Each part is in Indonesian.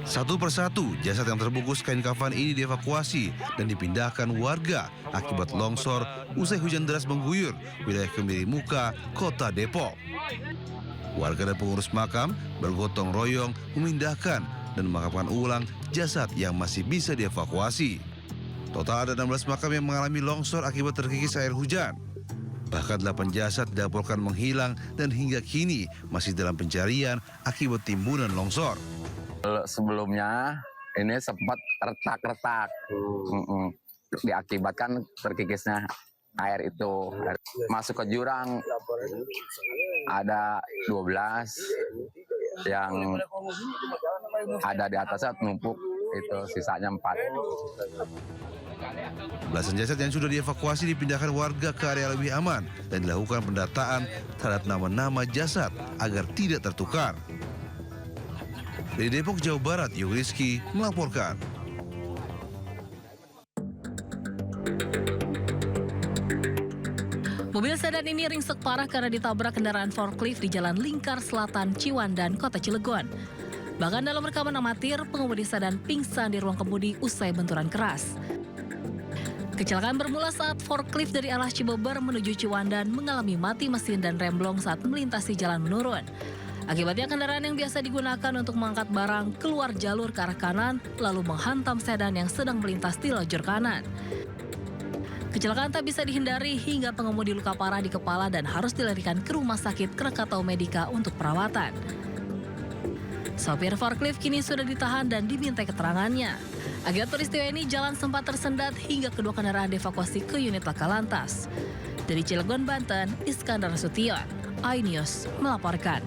Satu persatu, jasad yang terbungkus kain kafan ini dievakuasi dan dipindahkan warga akibat longsor usai hujan deras mengguyur wilayah Kemiri Muka, Kota Depok. Warga dan pengurus makam bergotong royong memindahkan dan memakamkan ulang jasad yang masih bisa dievakuasi. Total ada 16 makam yang mengalami longsor akibat terkikis air hujan. Bahkan 8 jasad dilaporkan menghilang dan hingga kini masih dalam pencarian akibat timbunan longsor. Sebelumnya ini sempat retak-retak, diakibatkan terkikisnya air itu masuk ke jurang. Ada 12 yang ada di atasnya numpuk, itu sisanya 4. Belasan jasad yang sudah dievakuasi dipindahkan warga ke area lebih aman dan dilakukan pendataan terhadap nama-nama jasad agar tidak tertukar. Dari Depok, Jawa Barat, Yogi Rizky melaporkan. Mobil sedan ini ringsek parah karena ditabrak kendaraan forklift di Jalan Lingkar Selatan, Ciwandan, Kota Cilegon. Bahkan dalam rekaman amatir, pengemudi sedan pingsan di ruang kemudi usai benturan keras. Kecelakaan bermula saat forklift dari arah Cibeber menuju Ciwandan mengalami mati mesin dan remblong saat melintasi jalan menurun. Akibatnya kendaraan yang biasa digunakan untuk mengangkat barang keluar jalur ke arah kanan lalu menghantam sedan yang sedang melintas di lajur kanan. Kecelakaan tak bisa dihindari hingga pengemudi luka parah di kepala dan harus dilarikan ke rumah sakit Krakatau Medika untuk perawatan. Sopir forklift kini sudah ditahan dan dimintai keterangannya. Akibat peristiwa ini jalan sempat tersendat hingga kedua kendaraan dievakuasi ke unit laka lantas. Dari Cilegon, Banten, Iskandar Sution, iNews melaporkan.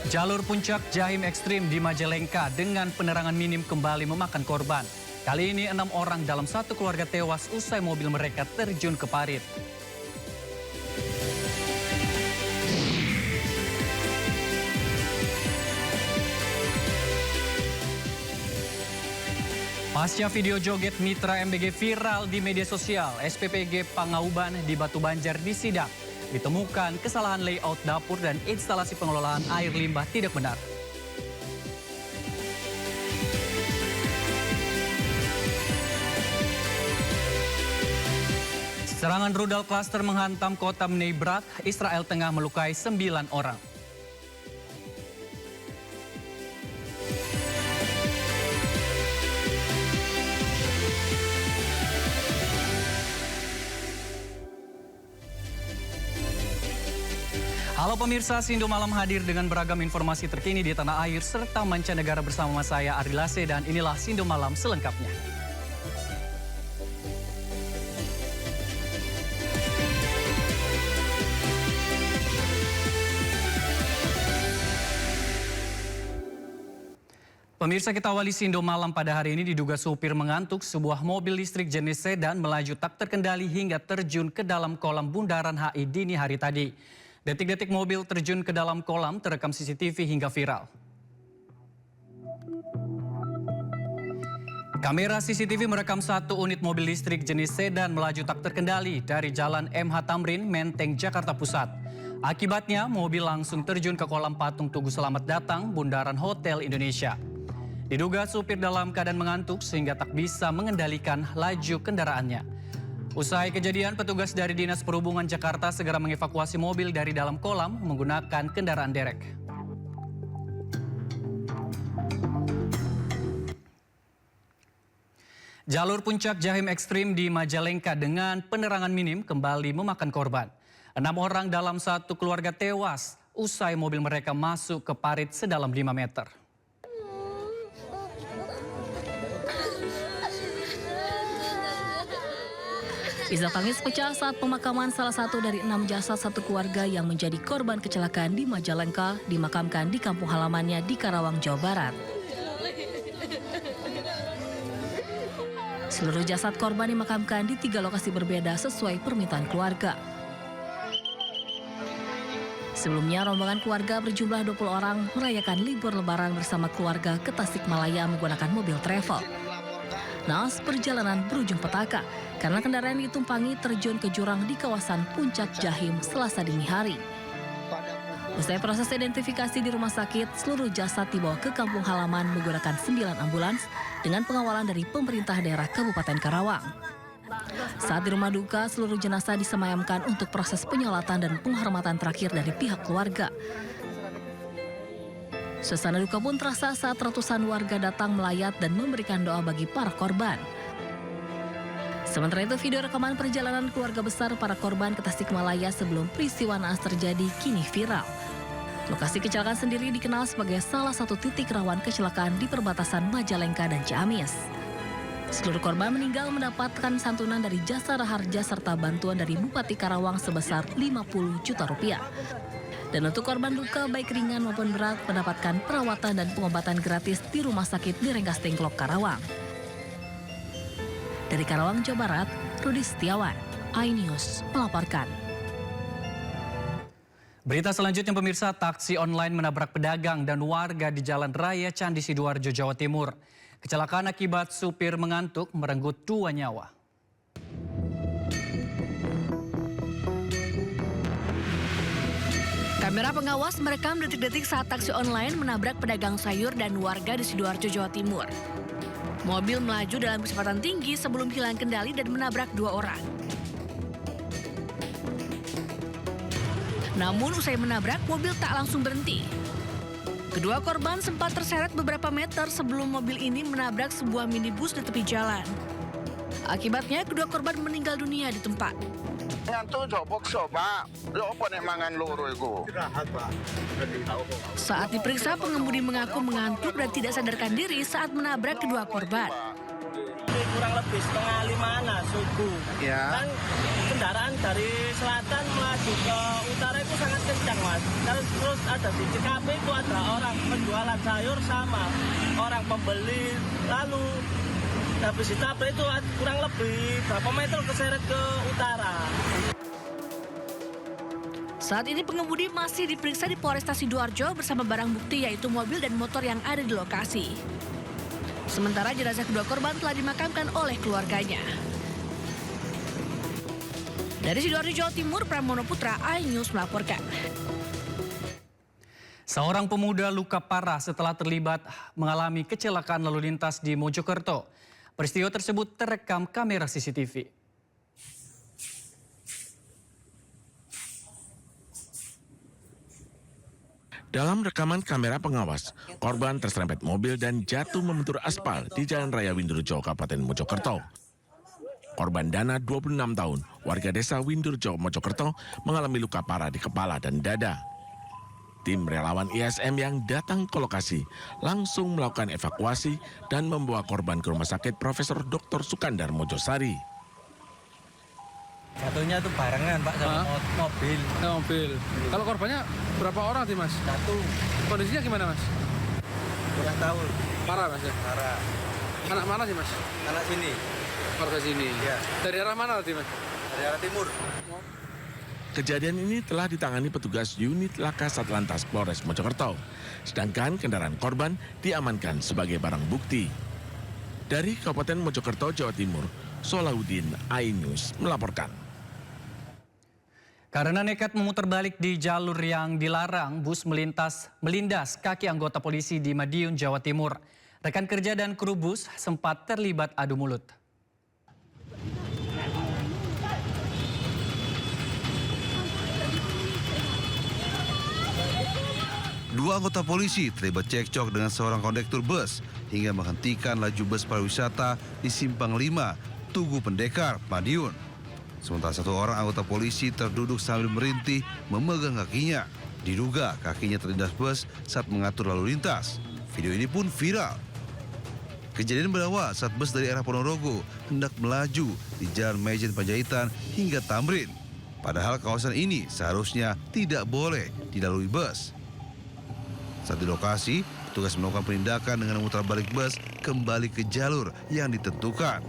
Jalur puncak Jahim ekstrim di Majalengka dengan penerangan minim kembali memakan korban. Kali ini 6 orang dalam satu keluarga tewas usai mobil mereka terjun ke parit. Pasca video joget mitra MBG viral di media sosial, SPPG Pangauban di Batu Banjar disidak. Ditemukan kesalahan layout dapur dan instalasi pengelolaan air limbah tidak benar. Serangan rudal klaster menghantam kota Bnei-Brak, Israel tengah melukai 9 orang. Halo pemirsa, Sindo Malam hadir dengan beragam informasi terkini di tanah air serta mancanegara bersama saya Ari Lase dan inilah Sindo Malam selengkapnya. Pemirsa, kita awali Sindo Malam pada hari ini diduga supir mengantuk sebuah mobil listrik jenis sedan melaju tak terkendali hingga terjun ke dalam kolam bundaran HI dini hari tadi. Detik-detik mobil terjun ke dalam kolam terekam CCTV hingga viral. Kamera CCTV merekam satu unit mobil listrik jenis sedan melaju tak terkendali dari Jalan MH Tamrin, Menteng, Jakarta Pusat. Akibatnya mobil langsung terjun ke kolam patung Tugu Selamat Datang, Bundaran Hotel Indonesia. Diduga supir dalam keadaan mengantuk sehingga tak bisa mengendalikan laju kendaraannya. Usai kejadian, petugas dari Dinas Perhubungan Jakarta segera mengevakuasi mobil dari dalam kolam menggunakan kendaraan derek. Jalur puncak Jahim ekstrim di Majalengka dengan penerangan minim kembali memakan korban. 6 orang dalam satu keluarga tewas usai mobil mereka masuk ke parit sedalam 5 meter. Isak tangis pecah saat pemakaman salah satu dari 6 jasad satu keluarga yang menjadi korban kecelakaan di Majalengka dimakamkan di kampung halamannya di Karawang, Jawa Barat. Seluruh jasad korban dimakamkan di 3 lokasi berbeda sesuai permintaan keluarga. Sebelumnya, rombongan keluarga berjumlah 20 orang merayakan libur lebaran bersama keluarga ke Tasikmalaya menggunakan mobil travel. Naas perjalanan berujung petaka karena kendaraan yang ditumpangi terjun ke jurang di kawasan Puncak Jahim Selasa dini hari. Usai proses identifikasi di rumah sakit, seluruh jasad dibawa ke kampung halaman menggunakan 9 ambulans dengan pengawalan dari pemerintah daerah Kabupaten Karawang. Saat di rumah duka, seluruh jenazah disemayamkan untuk proses penyolatan dan penghormatan terakhir dari pihak keluarga. Suasana duka pun terasa saat ratusan warga datang melayat dan memberikan doa bagi para korban. Sementara itu, video rekaman perjalanan keluarga besar para korban ke Tasikmalaya sebelum peristiwa naas terjadi kini viral. Lokasi kecelakaan sendiri dikenal sebagai salah satu titik rawan kecelakaan di perbatasan Majalengka dan Ciamis. Seluruh korban meninggal mendapatkan santunan dari Jasara Harja serta bantuan dari Bupati Karawang sebesar 50 juta rupiah. Dan untuk korban luka baik ringan maupun berat mendapatkan perawatan dan pengobatan gratis di Rumah Sakit di Renggas Dengklok, Karawang. Dari Karawang, Jawa Barat, Rudi Setiawan, iNews melaporkan. Berita selanjutnya pemirsa, taksi online menabrak pedagang dan warga di Jalan Raya Candi Sidoarjo, Jawa Timur. Kecelakaan akibat supir mengantuk merenggut 2 nyawa. Kamera pengawas merekam detik-detik saat taksi online menabrak pedagang sayur dan warga di Sidoarjo, Jawa Timur. Mobil melaju dalam kecepatan tinggi sebelum hilang kendali dan menabrak 2 orang. Namun usai menabrak, mobil tak langsung berhenti. Kedua korban sempat terseret beberapa meter sebelum mobil ini menabrak sebuah minibus di tepi jalan. Akibatnya, kedua korban meninggal dunia di tempat. Ngantuk jopok Pak. Lho apa nek mangan loro iku? Saat diperiksa, pengemudi mengaku mengantuk dan tidak sadarkan diri saat menabrak kedua korban. Kurang lebih setengah 5 subuh. Ya. Kan kendaraan dari selatan melaju ke utara itu sangat kencang, Mas. Terus ada di CKP itu ada orang penjualan sayur sama orang pembeli. Lalu habis ditabrak itu kurang lebih berapa meter keseret ke utara. Saat ini pengemudi masih diperiksa di Polresta Sidoarjo bersama barang bukti yaitu mobil dan motor yang ada di lokasi. Sementara jenazah kedua korban telah dimakamkan oleh keluarganya. Dari Sidoarjo, Jawa Timur, Pramono Putra, iNews melaporkan. Seorang pemuda luka parah setelah terlibat mengalami kecelakaan lalu lintas di Mojokerto. Peristiwa tersebut terekam kamera CCTV. Dalam rekaman kamera pengawas, korban terserempet mobil dan jatuh membentur aspal di Jalan Raya Windurjo, Kabupaten Mojokerto. Korban Dana, 26 tahun, warga desa Windurjo, Mojokerto, mengalami luka parah di kepala dan dada. Tim relawan ISM yang datang ke lokasi langsung melakukan evakuasi dan membawa korban ke Rumah Sakit Profesor Dr. Sukandar Mojosari. Jatuhnya itu barengan, Pak, sama mobil. Mobil. Kalau korbannya berapa orang sih, Mas? 1. Kondisinya gimana, Mas? Kurang tahu. Parah, Mas ya? Parah. Anak mana sih, Mas? Anak sini. Warga sini. Iya. Dari arah mana tadi, Mas? Dari arah timur. Kejadian ini telah ditangani petugas unit laka Satlantas Polres Mojokerto. Sedangkan kendaraan korban diamankan sebagai barang bukti. Dari Kabupaten Mojokerto, Jawa Timur, Solahuddin, iNews melaporkan. Karena nekat memutar balik di jalur yang dilarang, bus melindas kaki anggota polisi di Madiun, Jawa Timur. Rekan kerja dan kru bus sempat terlibat adu mulut. Dua anggota polisi terlibat cekcok dengan seorang kondektur bus hingga menghentikan laju bus pariwisata di Simpang 5, Tugu Pendekar, Madiun. Sementara satu orang anggota polisi terduduk sambil merintih memegang kakinya. Diduga kakinya terlindas bus saat mengatur lalu lintas. Video ini pun viral. Kejadian berawal saat bus dari arah Ponorogo hendak melaju di Jalan Majen Panjaitan hingga Tamrin. Padahal kawasan ini seharusnya tidak boleh dilalui bus. Saat di lokasi, petugas melakukan penindakan dengan memutar balik bus kembali ke jalur yang ditentukan.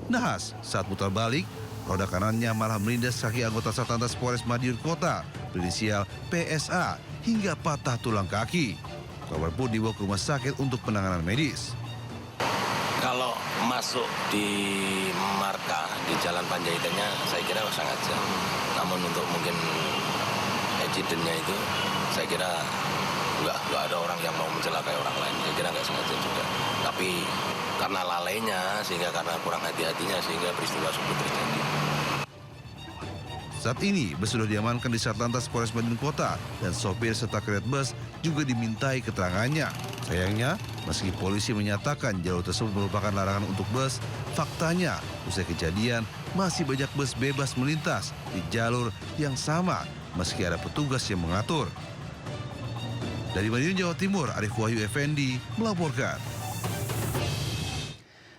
Nahas, saat putar balik, roda kanannya malah melindas kaki anggota Satlantas Polres Madiun Kota berinisial PSA hingga patah tulang kaki. Korban pun dibawa ke rumah sakit untuk penanganan medis. Kalau masuk di marka di Jalan Panjaitannya saya kira sangat jauh. Namun untuk mungkin eksidennya itu saya kira nggak ada orang yang mau mencelakai orang lain. Saya kira nggak sengaja juga. Tapi karena lalainya sehingga karena kurang hati-hatinya sehingga peristiwa tersebut terjadi. Saat ini bus sudah diamankan di Satlantas Polres Bandung Kota dan sopir serta kernet bus juga dimintai keterangannya. Sayangnya, meski polisi menyatakan jalur tersebut merupakan larangan untuk bus, faktanya usai kejadian masih banyak bus bebas melintas di jalur yang sama meski ada petugas yang mengatur. Dari Madiun, Jawa Timur, Arif Wahyu Effendi melaporkan.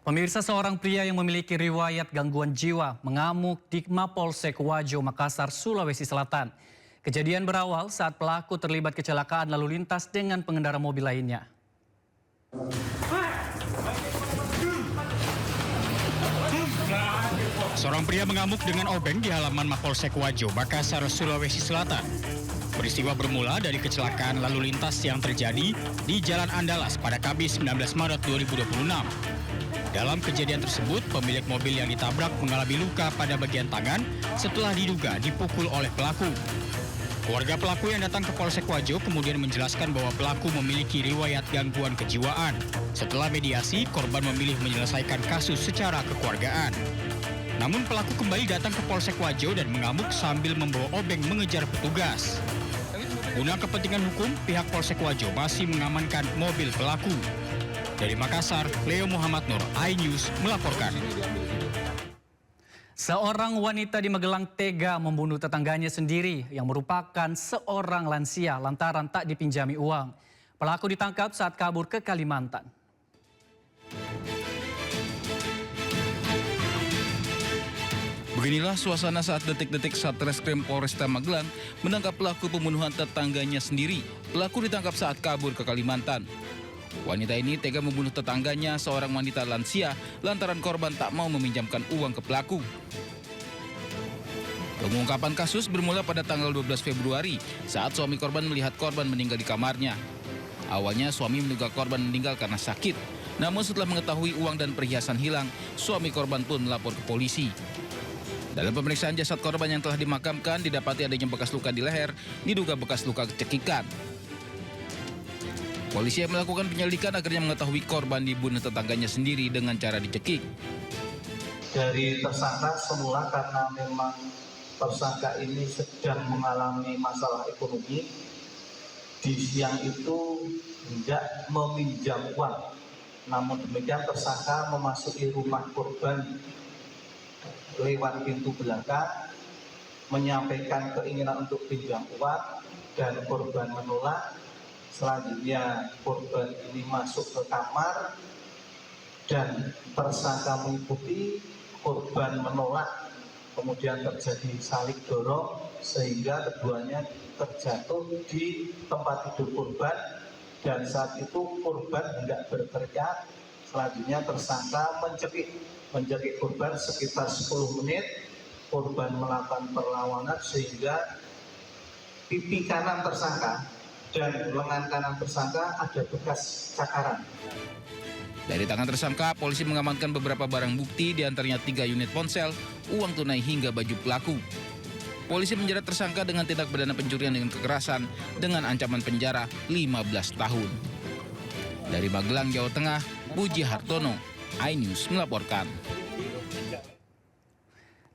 Pemirsa, seorang pria yang memiliki riwayat gangguan jiwa mengamuk di Mapolsek Wajo, Makassar, Sulawesi Selatan. Kejadian berawal saat pelaku terlibat kecelakaan lalu lintas dengan pengendara mobil lainnya. Seorang pria mengamuk dengan obeng di halaman Mapolsek Wajo, Makassar, Sulawesi Selatan. Peristiwa bermula dari kecelakaan lalu lintas yang terjadi di Jalan Andalas pada Kamis 19 Maret 2026. Dalam kejadian tersebut, pemilik mobil yang ditabrak mengalami luka pada bagian tangan setelah diduga dipukul oleh pelaku. Keluarga pelaku yang datang ke Polsek Wajo kemudian menjelaskan bahwa pelaku memiliki riwayat gangguan kejiwaan. Setelah mediasi, korban memilih menyelesaikan kasus secara kekeluargaan. Namun pelaku kembali datang ke Polsek Wajo dan mengamuk sambil membawa obeng mengejar petugas. Guna kepentingan hukum, pihak Polsek Wajo masih mengamankan mobil pelaku. Dari Makassar, Leo Muhammad Nur, iNews melaporkan. Seorang wanita di Magelang tega membunuh tetangganya sendiri yang merupakan seorang lansia lantaran tak dipinjami uang. Pelaku ditangkap saat kabur ke Kalimantan. Beginilah suasana saat detik-detik Satreskrim Polresta Magelang menangkap pelaku pembunuhan tetangganya sendiri. Pelaku ditangkap saat kabur ke Kalimantan. Wanita ini tega membunuh tetangganya, seorang wanita lansia, lantaran korban tak mau meminjamkan uang ke pelaku. Pengungkapan kasus bermula pada tanggal 12 Februari saat suami korban melihat korban meninggal di kamarnya. Awalnya suami menduga korban meninggal karena sakit. Namun setelah mengetahui uang dan perhiasan hilang, suami korban pun melapor ke polisi. Dalam pemeriksaan jasad korban yang telah dimakamkan, didapati adanya bekas luka di leher, diduga bekas luka cekikan. Polisi yang melakukan penyelidikan akhirnya mengetahui korban dibunuh tetangganya sendiri dengan cara dicekik. Dari tersangka semula karena memang tersangka ini sedang mengalami masalah ekonomi, di siang itu tidak meminjam uang. Namun demikian tersangka memasuki rumah korban lewat pintu belakang, menyampaikan keinginan untuk pinjam uang dan korban menolak. Selanjutnya korban ini masuk ke kamar dan tersangka mengikuti, korban menolak, kemudian terjadi saling dorong sehingga keduanya terjatuh di tempat tidur korban dan saat itu korban hendak berteriak. Selanjutnya tersangka mencekik korban sekitar 10 menit, korban melakukan perlawanan sehingga pipi kanan tersangka dan lengan kanan tersangka ada bekas cakaran. Dari tangan tersangka, polisi mengamankan beberapa barang bukti, diantaranya 3 unit ponsel, uang tunai hingga baju pelaku. Polisi menjerat tersangka dengan tindak pidana pencurian dengan kekerasan dengan ancaman penjara 15 tahun. Dari Magelang, Jawa Tengah, Puji Hartono, iNews melaporkan.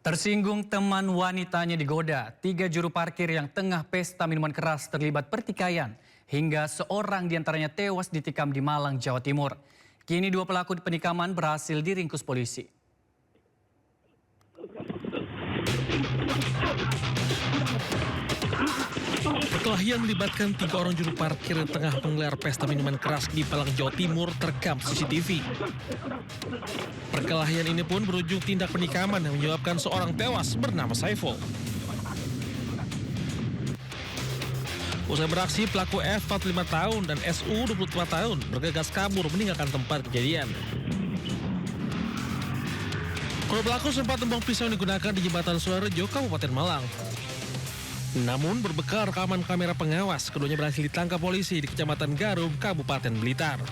Tersinggung teman wanitanya digoda, 3 juru parkir yang tengah pesta minuman keras terlibat pertikaian hingga seorang diantaranya tewas ditikam di Malang, Jawa Timur. Kini 2 pelaku penikaman berhasil diringkus polisi. Perkelahian melibatkan 3 orang juru parkir yang tengah menggelar pesta minuman keras di Malang, Jawa Timur terekam CCTV. Perkelahian ini pun berujung tindak penikaman yang menyebabkan seorang tewas bernama Saiful. Usai beraksi, pelaku F 45 tahun dan SU 24 tahun bergegas kabur meninggalkan tempat kejadian. Kedua pelaku sempat membawa pisau yang digunakan di jembatan Suarejo, Kabupaten Malang. Namun berbekal rekaman kamera pengawas, keduanya berhasil ditangkap polisi di Kecamatan Garum, Kabupaten Blitar.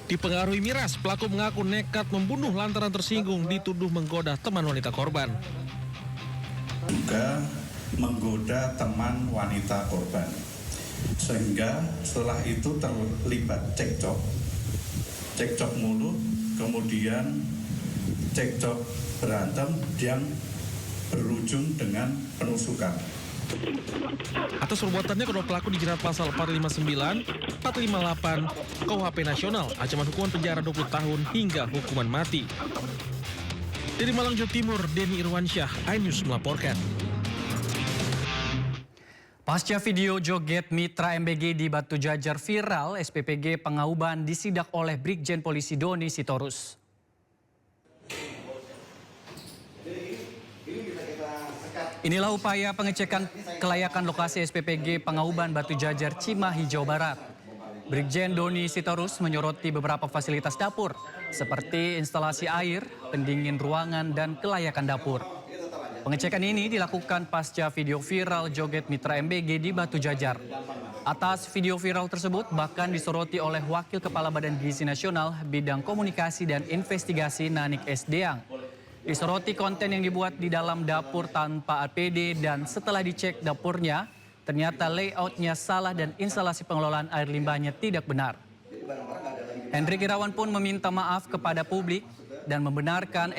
Dipengaruhi miras, pelaku mengaku nekat membunuh lantaran tersinggung dituduh menggoda teman wanita korban. Juga menggoda teman wanita korban, sehingga setelah itu terlibat cekcok mulut, kemudian cekcok berantem yang berujung dengan penusukan. Atas perbuatannya, kedua pelaku dijerat pasal 459, 458 KUHP Nasional, ancaman hukuman penjara 20 tahun hingga hukuman mati. Dari Malang, Jawa Timur, Denny Irwansyah, iNews melaporkan. Pasca video joget Mitra MBG di Batu Jajar viral, SPPG Pangauban disidak oleh Brigjen Polisi Doni Sitorus. Inilah upaya pengecekan kelayakan lokasi SPPG Pangauban Batu Jajar Cimahi, Jawa Barat. Brigjen Doni Sitorus menyoroti beberapa fasilitas dapur, seperti instalasi air, pendingin ruangan, dan kelayakan dapur. Pengecekan ini dilakukan pasca video viral joget Mitra MBG di Batu Jajar. Atas video viral tersebut bahkan disoroti oleh Wakil Kepala Badan Gizi Nasional Bidang Komunikasi dan Investigasi Nanik S. Deang. Disoroti konten yang dibuat di dalam dapur tanpa APD dan setelah dicek dapurnya, ternyata layoutnya salah dan instalasi pengelolaan air limbahnya tidak benar. Hendrik Irawan pun meminta maaf kepada publik dan membenarkan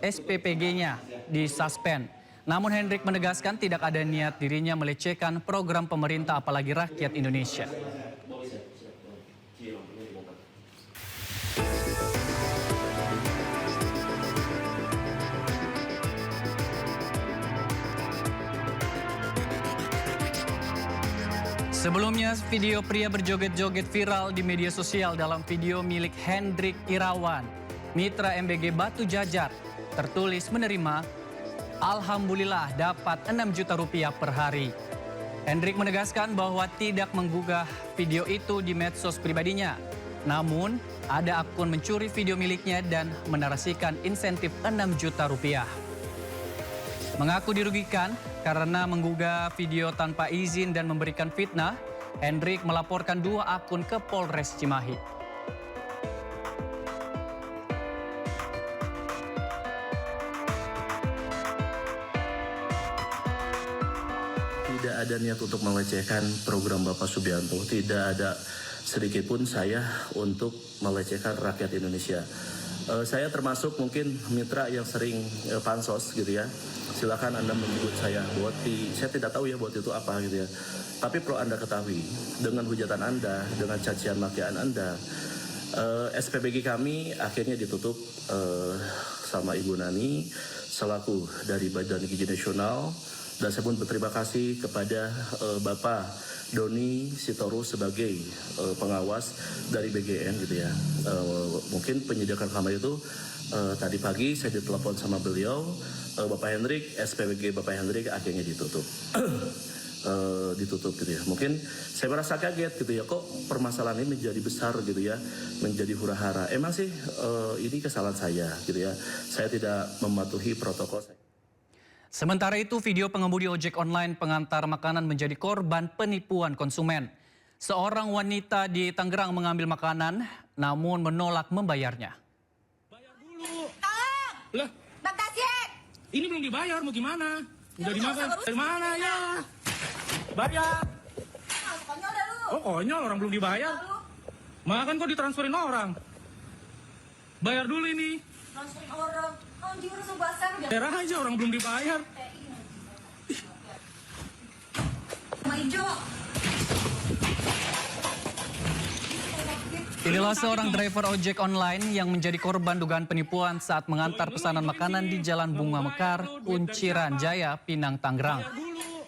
SPPG-nya disuspend. Namun Hendrik menegaskan tidak ada niat dirinya melecehkan program pemerintah apalagi rakyat Indonesia. Sebelumnya, video pria berjoget-joget viral di media sosial dalam video milik Hendrik Irawan, Mitra MBG Batu Jajar, tertulis menerima, "Alhamdulillah dapat 6 juta rupiah per hari." Hendrik menegaskan bahwa tidak menggugah video itu di medsos pribadinya. Namun, ada akun mencuri video miliknya dan menarasikan insentif 6 juta rupiah. Mengaku dirugikan karena menggugah video tanpa izin dan memberikan fitnah, Hendrik melaporkan 2 akun ke Polres Cimahi. Tidak ada niat untuk melecehkan program Bapak Subianto, tidak ada sedikit pun saya untuk melecehkan rakyat Indonesia. Saya termasuk mungkin mitra yang sering pansos gitu ya. Silakan Anda menyebut saya boti. Saya tidak tahu ya boti itu apa gitu ya. Tapi perlu Anda ketahui, dengan hujatan Anda, dengan cacian makian Anda, SPPG kami akhirnya ditutup sama Ibu Nani selaku dari Badan Gizi Nasional. Dan saya pun berterima kasih kepada Bapak Doni Sitorus sebagai pengawas dari BGN gitu ya. Mungkin penyediakan kamar itu tadi pagi saya ditelepon sama beliau, Bapak Hendrik, SPPG Bapak Hendrik akhirnya ditutup. Ditutup gitu ya. Mungkin saya merasa kaget gitu ya, kok permasalahan ini menjadi besar gitu ya, menjadi hura-hara. Emang sih ini kesalahan saya gitu ya. Saya tidak mematuhi protokol saya. Sementara itu, video pengemudi ojek online pengantar makanan menjadi korban penipuan konsumen. Seorang wanita di Tangerang mengambil makanan, namun menolak membayarnya. Bayar dulu. Lah, ini belum dibayar, mau gimana? Udah dimakan. Dari mana ya? Bayar. Oh, konyol, orang belum dibayar. Makan kok ditransferin orang. Bayar dulu ini. Transferin orang. Anjing orang sebasar. Daerah aja orang belum dibayar. Maijo. Inilah seorang driver ojek online yang menjadi korban dugaan penipuan saat mengantar pesanan makanan di Jalan Bunga Mekar, Kunciran Jaya, Pinang, Tangerang.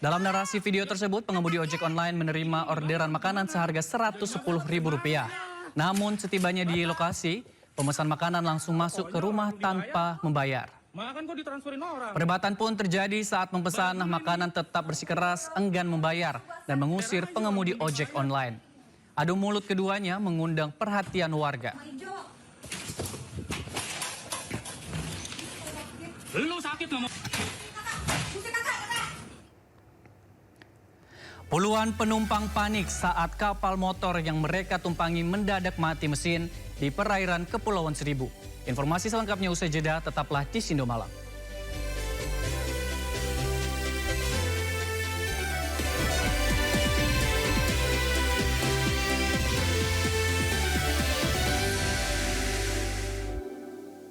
Dalam narasi video tersebut, pengemudi ojek online menerima orderan makanan seharga Rp110.000. Namun setibanya di lokasi, pemesan makanan langsung masuk ke rumah tanpa membayar. Makan kok ditransferin orang. Perdebatan pun terjadi saat mempesan makanan tetap bersikeras enggan membayar dan mengusir pengemudi ojek online. Adu mulut keduanya mengundang perhatian warga. Lu sakit ngomong. Puluhan penumpang panik saat kapal motor yang mereka tumpangi mendadak mati mesin di perairan Kepulauan Seribu. Informasi selengkapnya usai jeda, tetaplah di Sindo Malam.